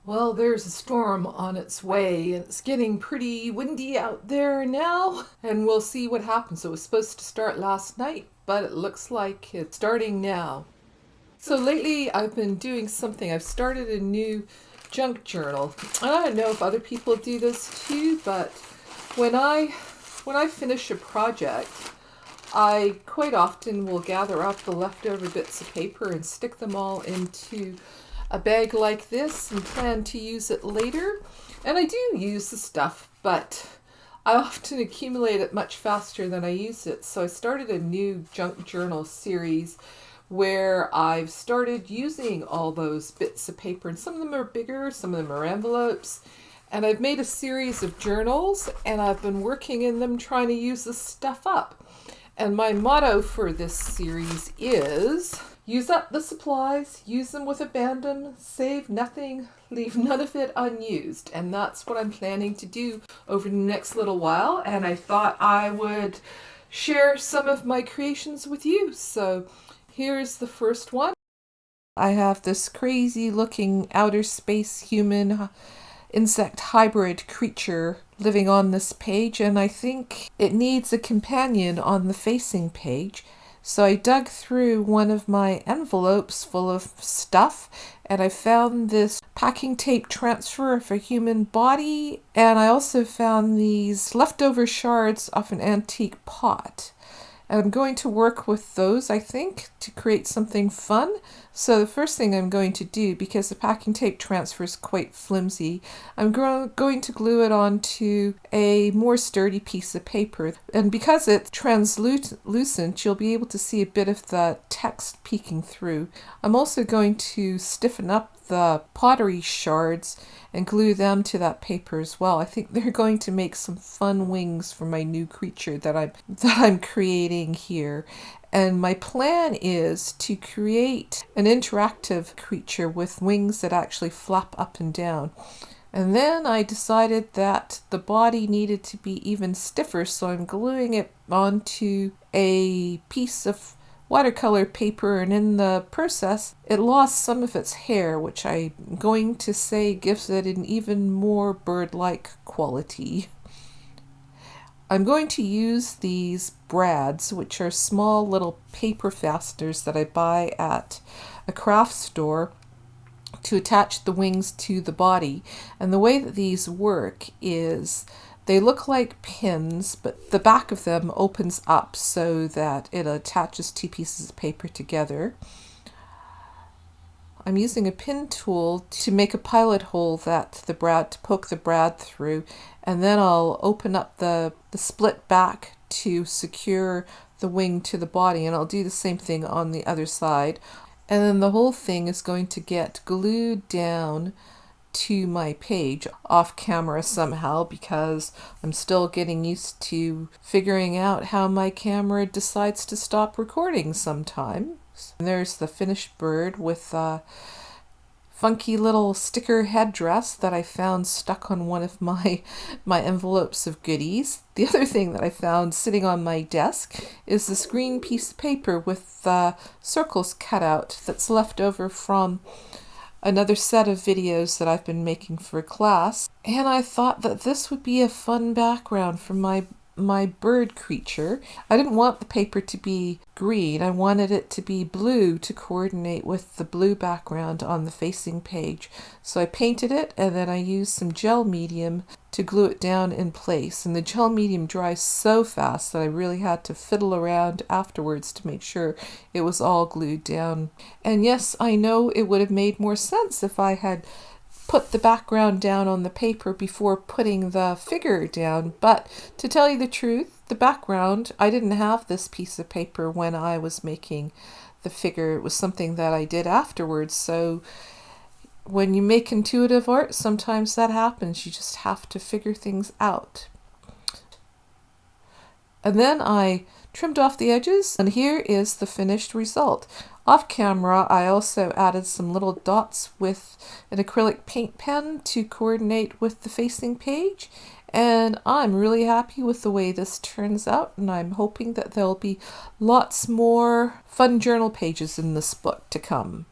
Well, there's a storm on its way, and it's getting pretty windy out there now, and we'll see what happens. It was supposed to start last night, but it looks like it's starting now. So lately, I've been doing something. I've started a new junk journal. I don't know if other people do this too, but when I when I finish a project, I quite often will gather up the leftover bits of paper and stick them all into a bag like this and plan to use it later. And I do use the stuff, but I often accumulate it much faster than I use it. So I started a new junk journal series where I've started using all those bits of paper, and some of them are bigger, some of them are envelopes. And I've made a series of journals, and I've been working in them trying to use this stuff up. And my motto for this series is use up the supplies, use them with abandon, save nothing, leave none of it unused. And that's what I'm planning to do over the next little while. And I thought I would share some of my creations with you. So here's the first one. I have this crazy looking outer space human insect hybrid creature living on this page, and I think it needs a companion on the facing page. So I dug through one of my envelopes full of stuff, and I found this packing tape transfer of a human body, and I also found these leftover shards of an antique pot. And I'm going to work with those, I think, to create something fun. So the first thing I'm going to do, because the packing tape transfer is quite flimsy, I'm going to glue it onto a more sturdy piece of paper. And because it's translucent, you'll be able to see a bit of the text peeking through. I'm also going to stiffen up the pottery shards and glue them to that paper as well. I think they're going to make some fun wings for my new creature that I'm creating here. And my plan is to create an interactive creature with wings that actually flap up and down. And then I decided that the body needed to be even stiffer, so I'm gluing it onto a piece of watercolor paper, and in the process it lost some of its hair, which I'm going to say gives it an even more bird-like quality. I'm going to use these brads, which are small little paper fasteners that I buy at a craft store, to attach the wings to the body. And the way that these work is they look like pins, but the back of them opens up so that it attaches two pieces of paper together. I'm using a pin tool to make a pilot hole to poke the brad through, and then I'll open up the split back to secure the wing to the body, and I'll do the same thing on the other side. And then the whole thing is going to get glued down to my page off camera somehow, because I'm still getting used to figuring out how my camera decides to stop recording sometimes. And there's the finished bird with a funky little sticker headdress that I found stuck on one of my envelopes of goodies. The other thing that I found sitting on my desk is this green piece of paper with circles cut out that's left over from another set of videos that I've been making for a class. And I thought that this would be a fun background for my bird creature. I didn't want the paper to be green. I wanted it to be blue to coordinate with the blue background on the facing page. So I painted it, and then I used some gel medium to glue it down in place. And the gel medium dries so fast that I really had to fiddle around afterwards to make sure it was all glued down. And yes, I know it would have made more sense if I had put the background down on the paper before putting the figure down, but to tell you the truth, the background, I didn't have this piece of paper when I was making the figure. It was something that I did afterwards. So when you make intuitive art, sometimes that happens. You just have to figure things out. And then I trimmed off the edges, and here is the finished result. Off camera, I also added some little dots with an acrylic paint pen to coordinate with the facing page, and I'm really happy with the way this turns out, and I'm hoping that there'll be lots more fun journal pages in this book to come.